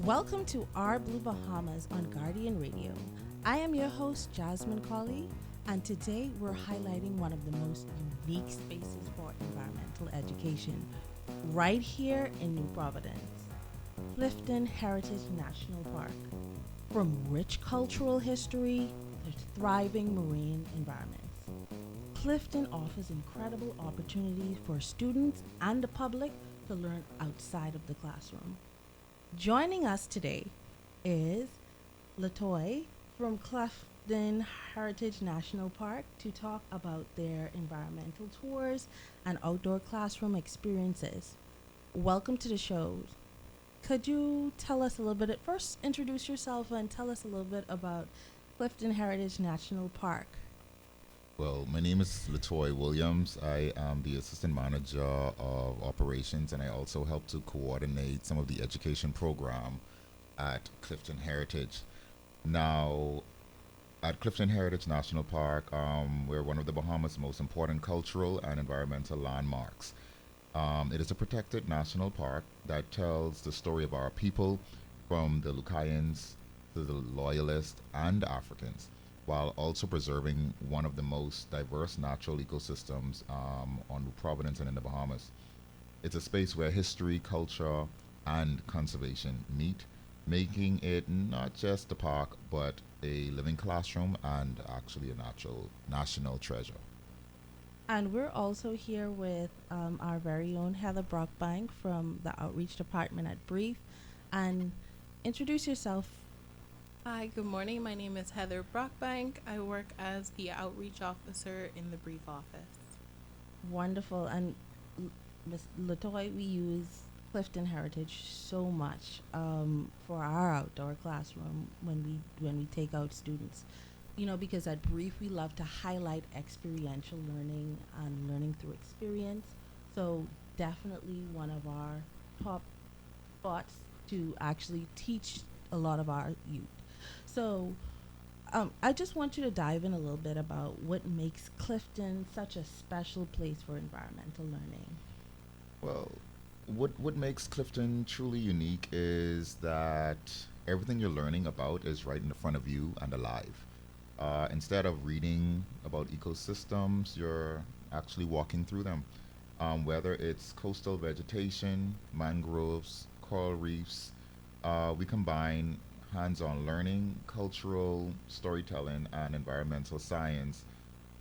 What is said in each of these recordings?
Welcome to Our Blue Bahamas on Guardian Radio. I am your host, Jasmine Colley, and today we're highlighting one of the most unique spaces for environmental education right here in New Providence, Clifton Heritage National Park. From rich cultural history to thriving marine environments, Clifton offers incredible opportunities for students and the public to learn outside of the classroom. Joining us today is Latoy from Clifton Heritage National Park to talk about their environmental tours and outdoor classroom experiences. Welcome to the show. Could you tell us a little bit, first introduce yourself and tell us a little bit about Clifton Heritage National Park? Well, my name is Latoy Williams. I am the assistant manager of operations, and I also help to coordinate some of the education program at Clifton Heritage. Now, at Clifton Heritage National Park, we're one of the Bahamas' most important cultural and environmental landmarks. It is a protected national park that tells the story of our people, from the Lucayans to the Loyalists and Africans, while also preserving one of the most diverse natural ecosystems on New Providence and in the Bahamas. It's a space where history, culture, and conservation meet, making it not just a park, but a living classroom and actually a natural national treasure. And we're also here with our very own Heather Brockbank from the Outreach Department at Brief. And introduce yourself. Hi, good morning. My name is Heather Brockbank. I work as the outreach officer in the brief office. Wonderful. And Ms. Latoy, we use Clifton Heritage so much for our outdoor classroom when we take out students. You know, because at Brief we love to highlight experiential learning and learning through experience. So definitely one of our top spots to actually teach a lot of our youth. So I just want you to dive in a little bit about what makes Clifton such a special place for environmental learning. Well, what makes Clifton truly unique is that everything you're learning about is right in the front of you and alive. Instead of reading about ecosystems, you're actually walking through them. Whether it's coastal vegetation, mangroves, coral reefs, we combine hands on learning, cultural storytelling, and environmental science.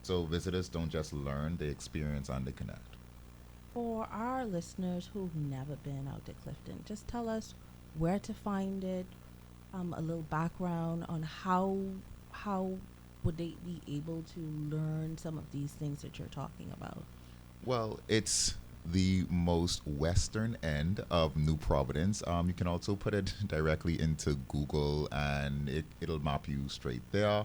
So visitors don't just learn, they experience and they connect. For our listeners who've never been out to Clifton, just tell us where to find it, a little background on how would they be able to learn some of these things that you're talking about. Well, it's the most western end of New Providence. You can also put it directly into Google and it'll map you straight there.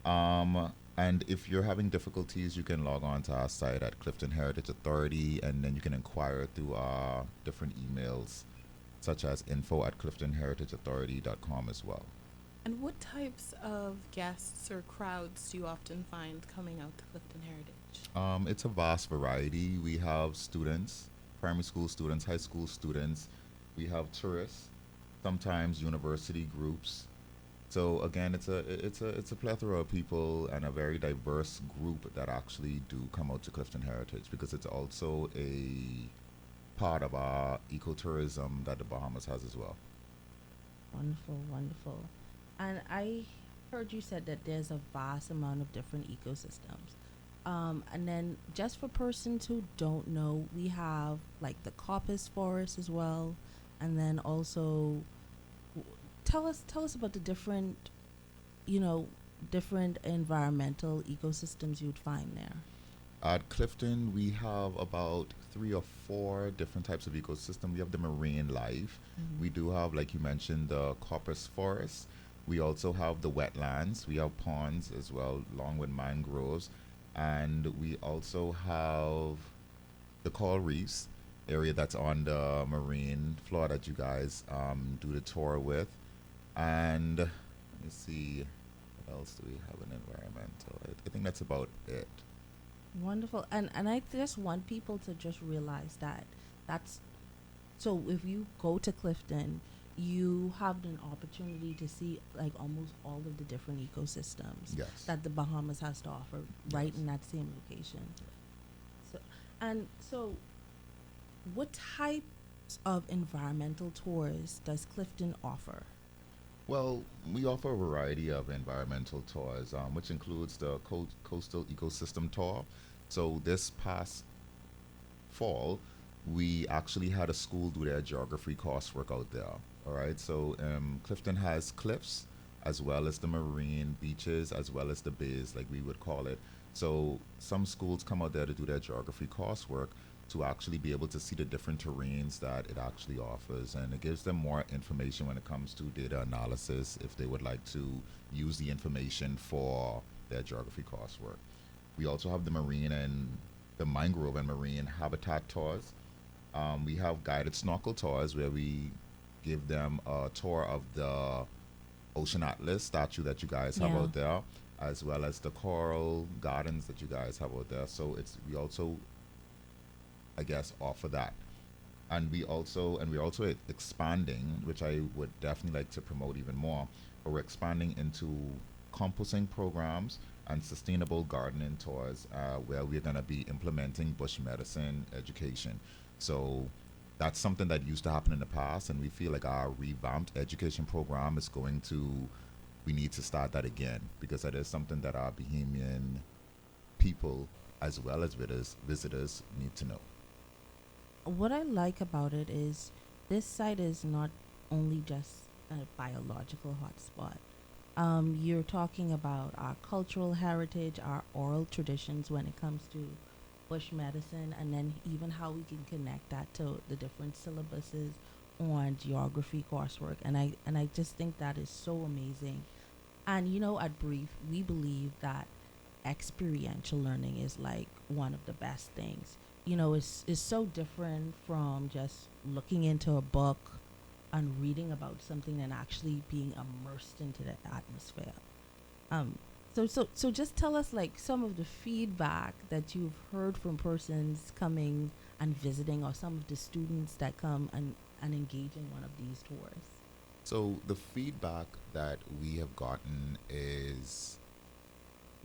And if you're having difficulties, you can log on to our site at Clifton Heritage Authority, and then you can inquire through our different emails, such as info at cliftonheritageauthority.com as well. And what types of guests or crowds do you often find coming out to Clifton Heritage? It's a vast variety. We have students, primary school students, high school students. We have tourists, sometimes university groups. So again, it's a plethora of people and a very diverse group that actually do come out to Clifton Heritage, because it's also a part of our ecotourism that the Bahamas has as well. Wonderful, wonderful. And I heard you said that there's a vast amount of different ecosystems. And then just for persons who don't know, we have like the coppice forest as well. And then also tell us about the you know, different environmental ecosystems you'd find there. At Clifton, we have about three or four different types of ecosystem. We have the marine life. Mm-hmm. We do have, like you mentioned, the coppice forest. We also have the wetlands. We have ponds as well, along with mangroves. And we also have the coral reefs area that's on the marine floor that you guys do the tour with. And let me see, what else do we have in environmental? I think that's about it. Wonderful. And I just want people to just realize that that's so if you go to Clifton, you have an opportunity to see like almost all of the different ecosystems Yes. that the Bahamas has to offer right Yes. in that same location. So, what types of environmental tours does Clifton offer? Well, we offer a variety of environmental tours, which includes the coastal ecosystem tour. So this past fall, we actually had a school do their geography coursework out there. All right, so Clifton has cliffs as well as the marine beaches as well as the bays, like we would call it. So some schools come out there to do their geography coursework to actually be able to see the different terrains that it actually offers, and it gives them more information when it comes to data analysis if they would like to use the information for their geography coursework. We also have the marine and the mangrove and marine habitat tours. We have guided snorkel tours where we give them a tour of the Ocean Atlas statue that you guys have Yeah. out there, as well as the coral gardens that you guys have out there. So it's we also, I guess, offer that, and we're also expanding, which I would definitely like to promote even more. But we're expanding into composting programs and sustainable gardening tours, where we're going to be implementing bush medicine education. So that's something that used to happen in the past, and we feel like our revamped education program is going to. We need to start that again because that is something that our Bahamian people, as well as visitors, need to know. What I like about it is this site is not only just a biological hotspot. You're talking about our cultural heritage, our oral traditions when it comes to bush medicine, and then even how we can connect that to the different syllabuses on geography coursework. And I just think that is so amazing. And at Brief, we believe that experiential learning is like one of the best things. It's so different from just looking into a book and reading about something and actually being immersed into the atmosphere. So just tell us like some of the feedback that you've heard from persons coming and visiting, or some of the students that come and engage in one of these tours. So the feedback that we have gotten is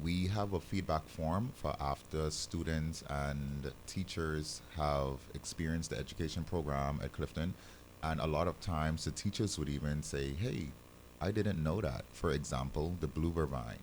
we have a feedback form for after students and teachers have experienced the education program at Clifton. And a lot of times the teachers would even say, hey, I didn't know that. For example, the blue vervine,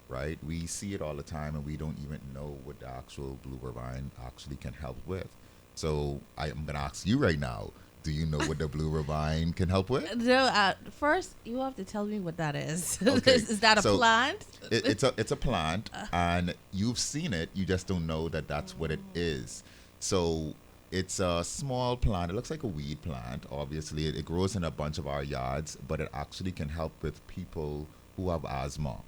right? We see it all the time and we don't even know what the actual blue vervine actually can help with. So I'm going to ask you right now, do you know what the blue vervine can help with? No, first you have to tell me what that is. Okay, Is that a so plant? It's a plant, and you've seen it. You just don't know that that's what it is. So it's a small plant. It looks like a weed plant. Obviously, it grows in a bunch of our yards, but it actually can help with people who have asthma.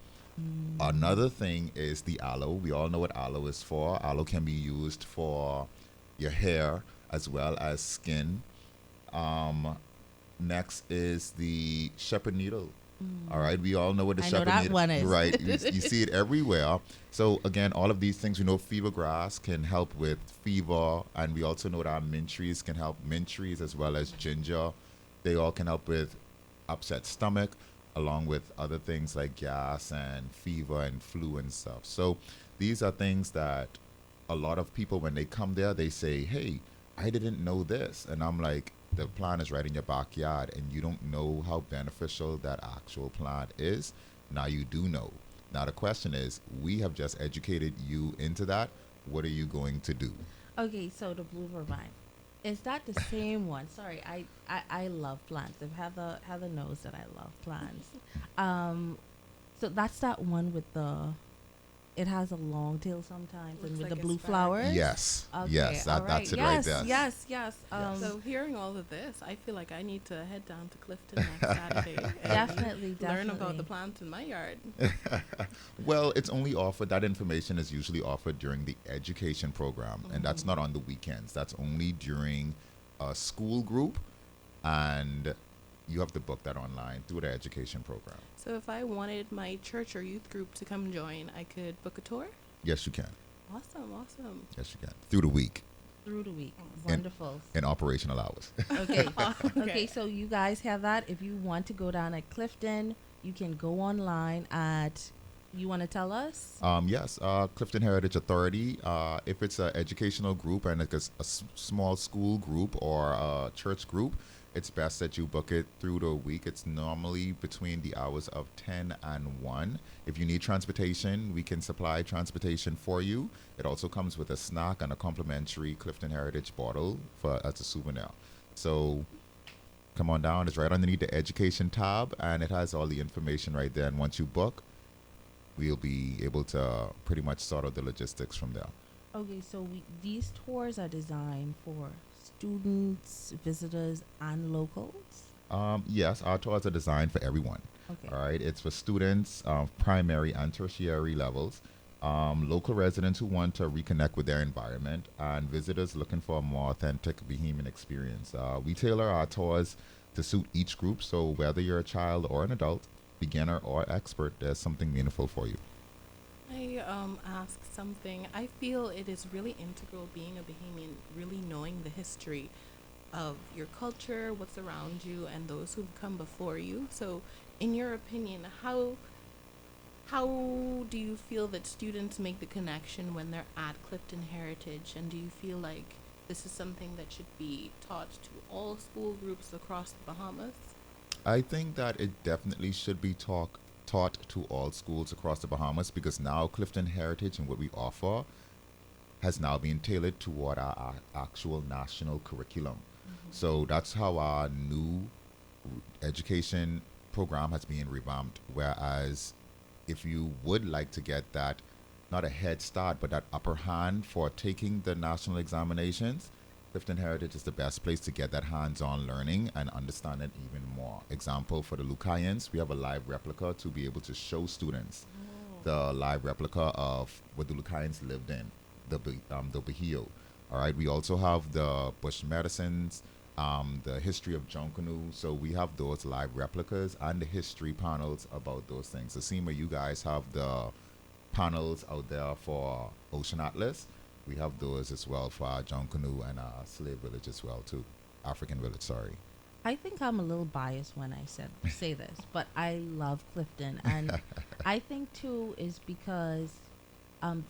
Another thing is the aloe. We all know what aloe is for. Aloe can be used for your hair as well as skin. Um, Next is the shepherd needle. All right, we all know what the I know shepherd that needle. one is. Right, you see it everywhere. So again, all of these things, we know fever grass can help with fever, and we also know that mint trees can help. Mint trees as well as ginger, they all can help with upset stomach, along with other things like gas and fever and flu and stuff. So these are things that a lot of people, when they come there, they say, hey, I didn't know this. And I'm like, the plant is right in your backyard and you don't know how beneficial that actual plant is. Now you do know. Now the question is, we have just educated you into that. What are you going to do? Okay, so the blue vervine. Is that the same one? Sorry, I love plants. If Heather knows that I love plants. So that's that one with it has a long tail sometimes, and Looks with like the blue asparagus. flowers. Yes. Okay, Yes, all right. that's it yes, right there. Yes, yes. So hearing all of this, I feel like I need to head down to Clifton next Saturday and Definitely, learn about definitely. the plants in my yard. Well, it's only offered, that information is usually offered during the education program, and that's not on the weekends. That's only during a school group, and you have to book that online through the education program. So if I wanted my church or youth group to come join, I could book a tour? Yes, you can. Awesome, awesome. Yes, you can. Through the week. Through the week. in Wonderful. in operational hours. Okay. Okay. Okay, so you guys have that. If you want to go down at Clifton, you can go online at, you want to tell us? Yes, Clifton Heritage Authority. If it's an educational group and it's small school group or a church group, it's best that you book it through the week. It's normally between the hours of 10 and 1. If you need transportation, we can supply transportation for you. It also comes with a snack and a complimentary Clifton Heritage bottle for as a souvenir. So come on down. It's right underneath the education tab, and it has all the information right there. And once you book, we'll be able to pretty much sort out the logistics from there. Okay, so these tours are designed for students, visitors, and locals. Yes, our tours are designed for everyone. Okay. All right, it's for students, primary and tertiary levels, local residents who want to reconnect with their environment, and visitors looking for a more authentic Bahamian experience. We tailor our tours to suit each group, so whether you're a child or an adult, beginner or expert, there's something meaningful for you. I ask something. I feel it is really integral being a Bahamian, really knowing the history of your culture, what's around you, and those who've come before you. So, in your opinion, how do you feel that students make the connection when they're at Clifton Heritage, and do you feel like this is something that should be taught to all school groups across the Bahamas? I think that it definitely should be taught to all schools across the Bahamas because now Clifton Heritage and what we offer has now been tailored toward our actual national curriculum. So that's how our new education program has been revamped. Whereas if you would like to get that, not a head start, but that upper hand for taking the national examinations, Clifton Heritage is the best place to get that hands-on learning and understand it even more. Example, for the Lucayans, we have a live replica to be able to show students the live replica of what the Lucayans lived in, the Bahio. All right, we also have the bush medicines, the history of Jonkanu. So we have those live replicas and the history panels about those things. The same way you guys have the panels out there for Ocean Atlas, we have those as well for our Jonkanu and our slave village as well too. African village, sorry. I think I'm a little biased when I say this, but I love Clifton, and I think too is because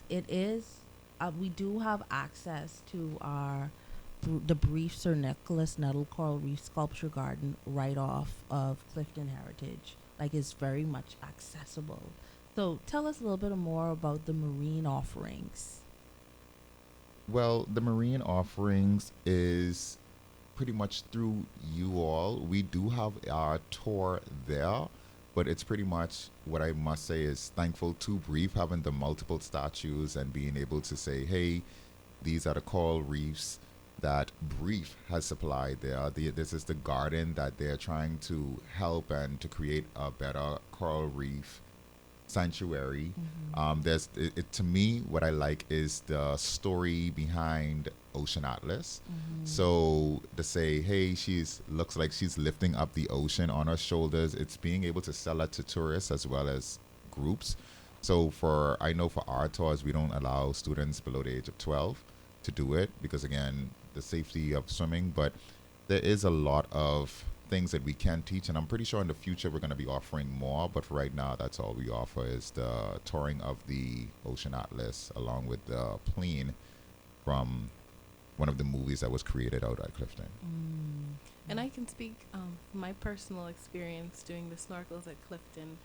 it is we do have access to the brief Sir Nicholas Nettle Coral Reef Sculpture Garden right off of Clifton Heritage. Like, it's very much accessible. So tell us a little bit more about the marine offerings. Well, the marine offerings is pretty much through you all. We do have our tour there, but it's pretty much what I must say is thankful to Brief having the multiple statues and being able to say, hey, these are the coral reefs that Brief has supplied there. This is the garden that they're trying to help and to create a better coral reef sanctuary. To me, what I like is the story behind Ocean Atlas. So to say, hey, she's looks like she's lifting up the ocean on her shoulders. It's being able to sell that to tourists as well as groups. So I know for our tours, we don't allow students below the age of 12 to do it because again, the safety of swimming. But there is a lot of things that we can teach, and I'm pretty sure in the future we're going to be offering more, but for right now that's all we offer is the touring of the Ocean Atlas along with the plane from one of the movies that was created out at Clifton. And I can speak from my personal experience doing the snorkels at Clifton.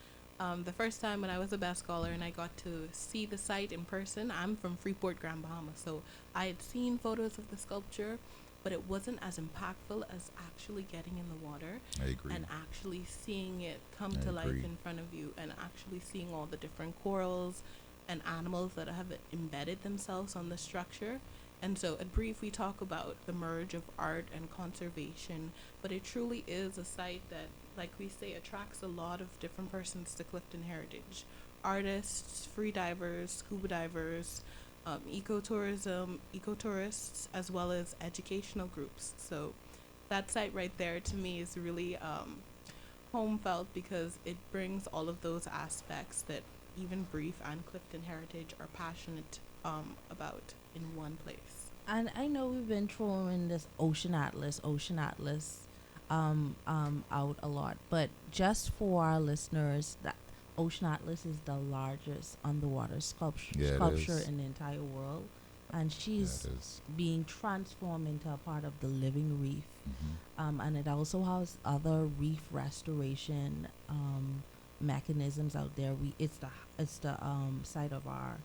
The first time when I was a bass scholar and I got to see the site in person, I'm from Freeport, Grand Bahama, so I had seen photos of the sculpture, but it wasn't as impactful as actually getting in the water I agree. and actually seeing it come I to life agree. in front of you and actually seeing all the different corals and animals that have embedded themselves on the structure. And so at Brief, we talk about the merge of art and conservation, but it truly is a site that, like we say, attracts a lot of different persons to Clifton Heritage. Artists, free divers, scuba divers, ecotourists, as well as educational groups. So that site right there to me is really home felt because it brings all of those aspects that even Brief and Clifton Heritage are passionate about in one place. And I know we've been throwing this Ocean Atlas, out a lot, but just for our listeners, that Ocean Atlas is the largest underwater Yeah, it sculpture is. in the entire world, and Yeah, she's it is. being transformed into a part of the living reef. Mm-hmm. And it also has other reef restoration mechanisms out there. It's the site of our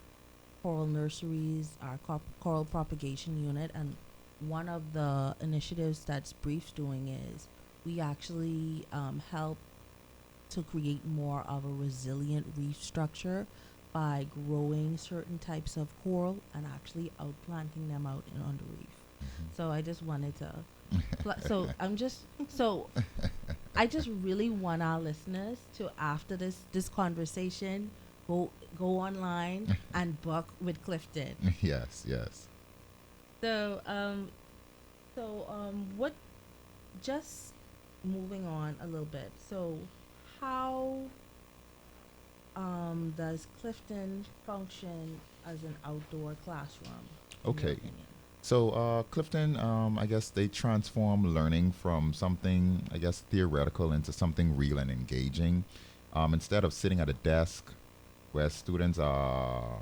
coral nurseries, our coral propagation unit, and one of the initiatives that's Brief's doing is we actually help to create more of a resilient reef structure by growing certain types of coral and actually outplanting them out on the reef. So I just wanted to, so I'm just so I just really want our listeners to, after this conversation, go online and book with Clifton. Yes, yes. So what? Just moving on a little bit. So, how does Clifton function as an outdoor classroom, in your Okay. opinion? So, Clifton, I guess they transform learning from something, I guess, theoretical into something real and engaging. Instead of sitting at a desk where students are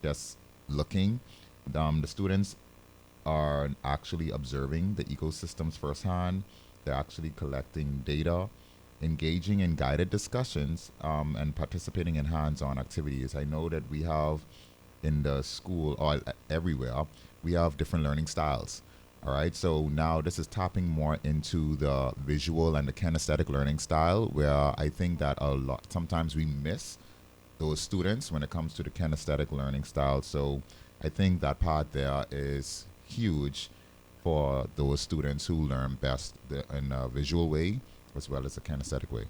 just looking, the students are actually observing the ecosystems firsthand. They're actually collecting data, engaging in guided discussions, and participating in hands on activities. I know that we have in the school or everywhere, we have different learning styles. All right, so now this is tapping more into the visual and the kinesthetic learning style, where I think that a lot sometimes we miss those students when it comes to the kinesthetic learning style. So I think that part there is huge for those students who learn best in a visual way as well as a kinesthetic way.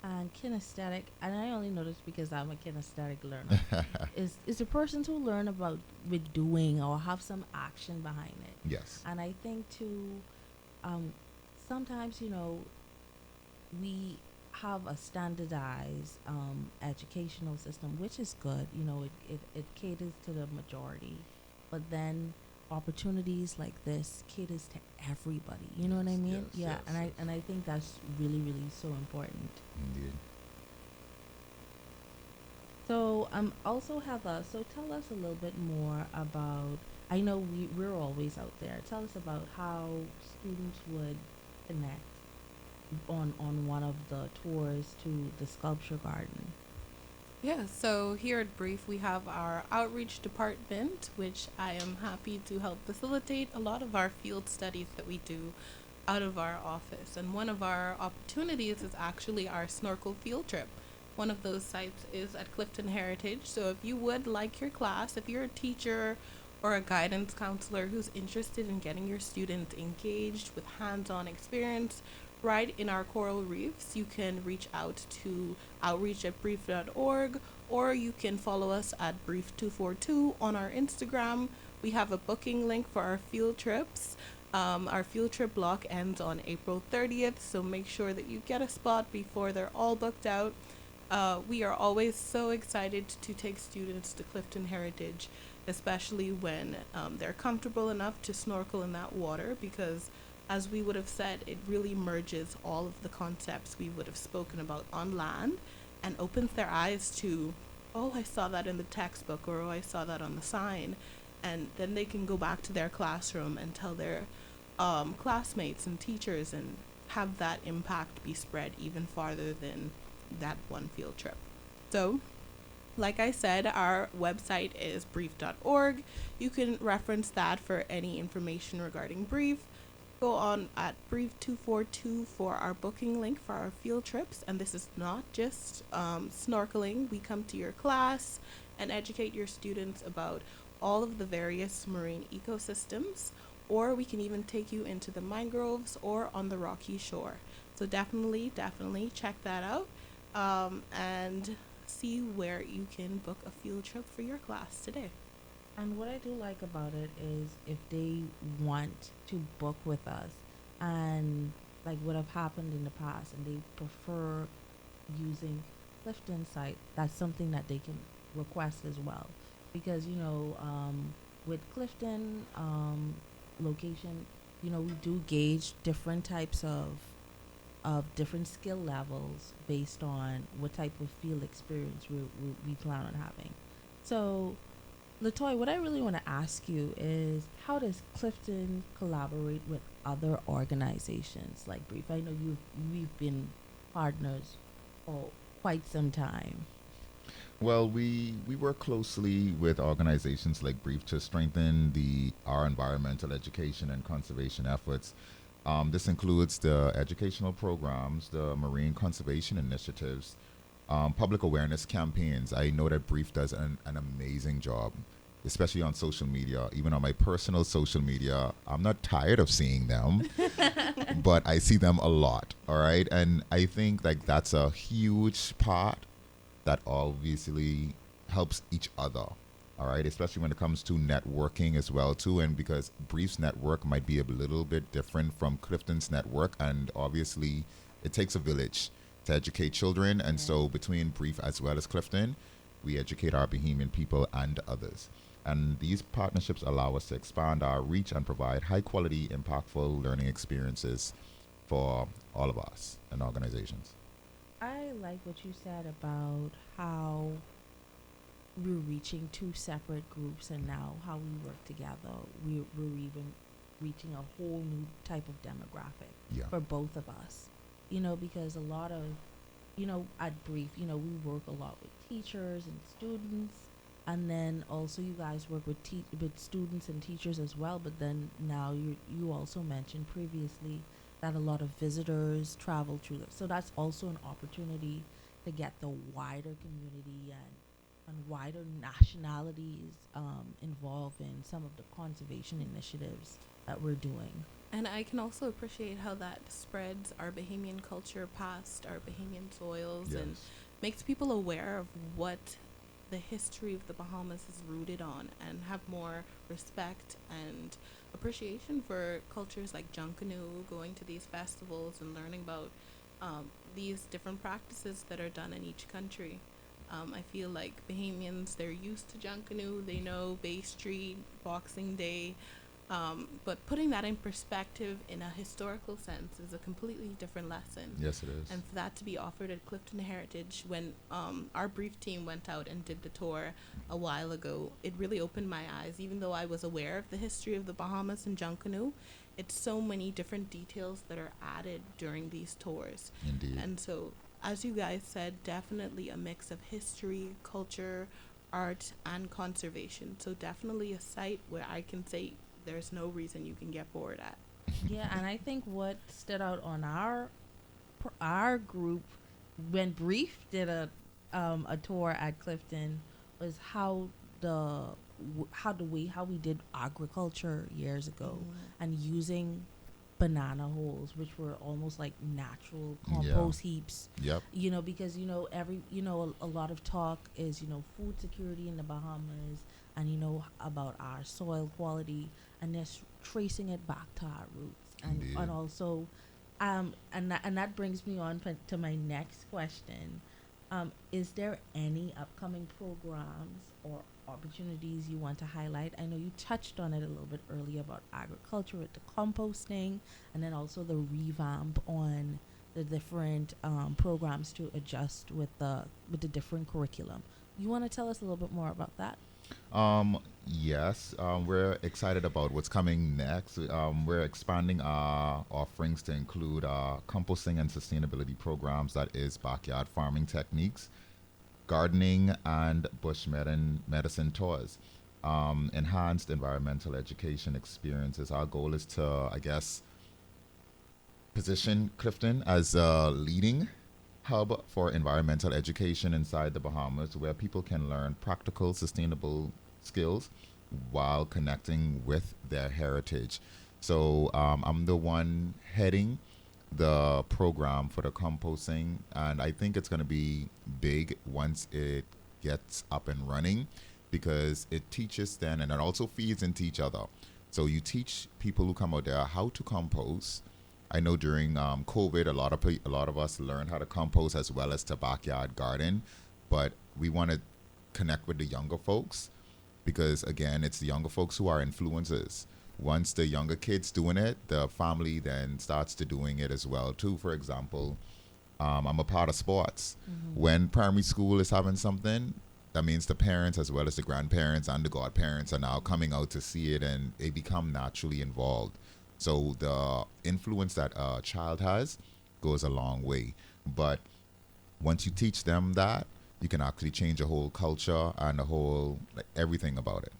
And kinesthetic, and I only know this because I'm a kinesthetic learner, is the persons who learn about with doing or have some action behind it. Yes. And I think too, um, sometimes we have a standardized educational system, which is good. It caters to the majority, but then opportunities like this caters to everybody. You know what I Yes, mean? yes, Yeah, yes, and I yes. and I think that's really really so important. Indeed. So also Heather, so tell us a little bit more about. I know we're always out there. Tell us about how students would connect on one of the tours to the sculpture garden. Yeah, so here at Brief, we have our outreach department, which I am happy to help facilitate a lot of our field studies that we do out of our office. And one of our opportunities is actually our snorkel field trip. One of those sites is at Clifton Heritage. So if you would like your class, if you're a teacher or a guidance counselor who's interested in getting your students engaged with hands on experience right in our coral reefs, you can reach out to outreach at brief.org, or you can follow us at brief242 on our Instagram. We have a booking link for our field trips. Our field trip block ends on April 30th, so make sure that you get a spot before they're all booked out. We are always so excited to take students to Clifton Heritage, especially when they're comfortable enough to snorkel in that water, because as we would have said, it really merges all of the concepts we would have spoken about on land and opens their eyes to, oh, I saw that in the textbook, or oh, I saw that on the sign. And then they can go back to their classroom and tell their classmates and teachers and have that impact be spread even farther than that one field trip. So, like I said, our website is brief.org. You can reference that for any information regarding Brief. Go on at Brief242 for our booking link for our field trips. And this is not just snorkeling. We come to your class and educate your students about all of the various marine ecosystems, or we can even take you into the mangroves or on the rocky shore. So definitely check that out, and see where you can book a field trip for your class today. And what I do like about it is if they want to book with us and like what have happened in the past and they prefer using Clifton site, that's something that they can request as well. Because, with Clifton location, we do gauge different types of different skill levels based on what type of field experience we plan on having. So, Latoy, what I really want to ask you is, how does Clifton collaborate with other organizations like Brief? I know we've been partners for quite some time. Well, we work closely with organizations like Brief to strengthen our environmental education and conservation efforts. This includes the educational programs, the marine conservation initiatives, public awareness campaigns. I know that Brief does an amazing job, especially on social media. Even on my personal social media, I'm not tired of seeing them, but I see them a lot. All right, and I think like that's a huge part that obviously helps each other. All right, especially when it comes to networking as well too, and because Brief's network might be a little bit different from Clifton's network, and obviously it takes a village to educate children, and Right. so between Brief as well as Clifton, we educate our Bahamian people and others. And these partnerships allow us to expand our reach and provide high quality, impactful learning experiences for all of us and organizations. I like what you said about how we're reaching two separate groups, and now how we work together. We're even reaching a whole new type of demographic Yeah. for both of us. Because a lot of, at Brief, we work a lot with teachers and students, and then also you guys work with with students and teachers as well. But then now you also mentioned previously that a lot of visitors travel through this, so that's also an opportunity to get the wider community and wider nationalities involved in some of the conservation initiatives that we're doing. And I can also appreciate how that spreads our Bahamian culture past our Bahamian soils and Yes. makes people aware of what the history of the Bahamas is rooted on, and have more respect and appreciation for cultures like Junkanoo, going to these festivals and learning about these different practices that are done in each country. I feel like Bahamians, they're used to Junkanoo, they know Bay Street, Boxing Day, but putting that in perspective in a historical sense is a completely different lesson. Yes, it is. And for that to be offered at Clifton Heritage, when our brief team went out and did the tour a while ago, it really opened my eyes. Even though I was aware of the history of the Bahamas and Junkanoo, it's so many different details that are added during these tours. Indeed. And so, as you guys said, definitely a mix of history, culture, art, and conservation. So definitely a site where I can say there's no reason you can get bored at. Yeah, and I think what stood out on our group when Brief did a tour at Clifton was how we did agriculture years ago, and using banana holes, which were almost like natural compost heaps. Yep. Because every a lot of talk is food security in the Bahamas, and about our soil quality, and just tracing it back to our roots, Indeed. and also and that brings me on to my next question. Is there any upcoming programs or opportunities you want to highlight? I know you touched on it a little bit earlier about agriculture with the composting, and then also the revamp on the different programs to adjust with the different curriculum. You want to tell us a little bit more about that? Yes, we're excited about what's coming next. We're expanding our offerings to include composting and sustainability programs, that is, backyard farming techniques, gardening, and bush medicine tours. Enhanced environmental education experiences. Our goal is to, I guess, position Clifton as a leading hub for environmental education inside the Bahamas, where people can learn practical, sustainable skills while connecting with their heritage. So I'm the one heading the program for the composting, and I think it's going to be big once it gets up and running, because it teaches then, and it also feeds into each other. So you teach people who come out there how to compost. I know during COVID, a lot of us learned how to compost as well as to backyard garden, but we want to connect with the younger folks because again, it's the younger folks who are influencers. Once the younger kids doing it, the family then starts to doing it as well too. For example, I'm a part of sports. When primary school is having something, that means the parents as well as the grandparents and the godparents are now coming out to see it, and they become naturally involved. So the influence that a child has goes a long way. But once you teach them that, you can actually change a whole culture and a whole, like, everything about it,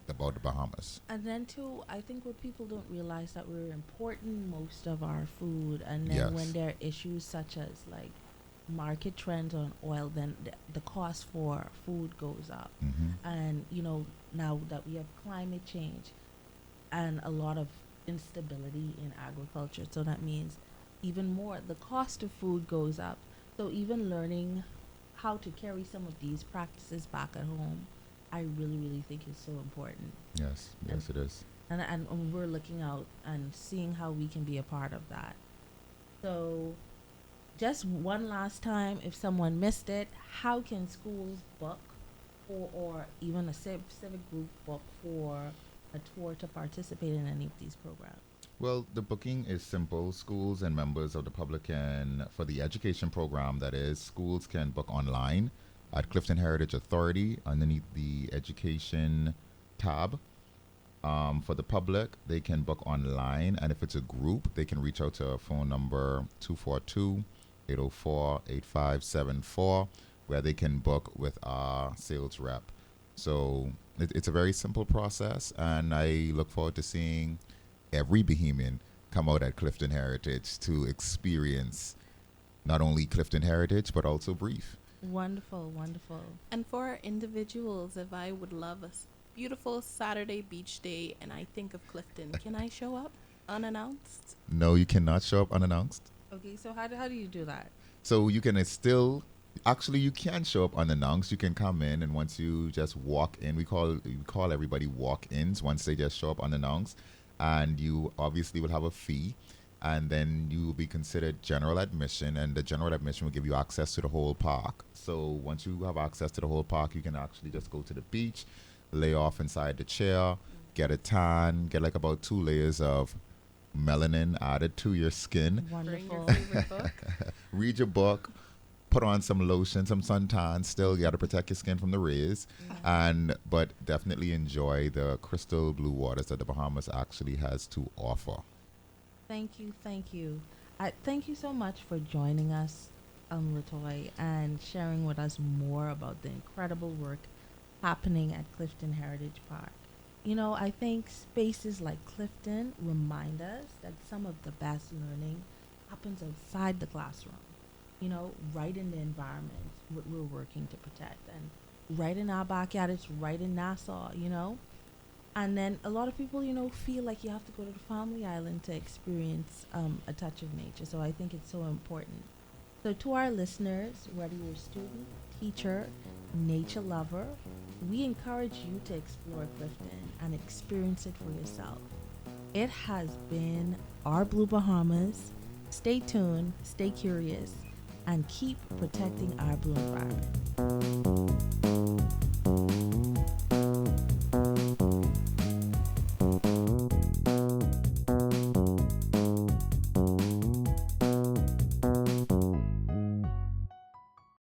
about the Bahamas. And then too, I think what people don't realize that we're importing most of our food, and then Yes. when there are issues such as like market trends on oil, then the cost for food goes up. And now that we have climate change and a lot of instability in agriculture, so that means even more the cost of food goes up. So even learning how to carry some of these practices back at home, I really, really think is so important. Yes, yes, it is. And we're looking out and seeing how we can be a part of that. So, just one last time, if someone missed it, how can schools book, or even a civic group book for a tour to participate in any of these programs? Well, the booking is simple. Schools and members of the public can, for the education program, that is, schools can book online at Clifton Heritage Authority underneath the education tab. For the public, they can book online, and if it's a group, they can reach out to a phone number 242-804-8574, where they can book with our sales rep. So it's a very simple process, and I look forward to seeing every Bahamian come out at Clifton Heritage to experience not only Clifton Heritage, but also Brief. Wonderful, wonderful. And for our individuals, if I would love a beautiful Saturday beach day and I think of Clifton, can I show up unannounced? No, you cannot show up unannounced. Okay, so how do you do that? So you can still, actually, you can show up unannounced. You can come in, and once you just walk in, we call everybody walk-ins once they just show up unannounced, and you obviously will have a fee, and then you will be considered general admission, and the general admission will give you access to the whole park. So once you have access to the whole park, you can actually just go to the beach, lay off inside the chair, get a tan, get like about 2 layers of melanin added to your skin, Bring your Wonderful. favorite book. read your book, put on some lotion, some suntan. Still, you got to protect your skin from the rays, but definitely enjoy the crystal blue waters that the Bahamas actually has to offer. Thank you, thank you. Thank you so much for joining us, Latoy, and sharing with us more about the incredible work happening at Clifton Heritage Park. I think spaces like Clifton remind us that some of the best learning happens outside the classroom, right in the environment we're working to protect. And right in our backyard, it's right in Nassau. And then a lot of people, feel like you have to go to the family island to experience a touch of nature. So I think it's so important. So to our listeners, whether you're a student, teacher, nature lover, we encourage you to explore Clifton and experience it for yourself. It has been our Blue Bahamas. Stay tuned, stay curious, and keep protecting our blue environment.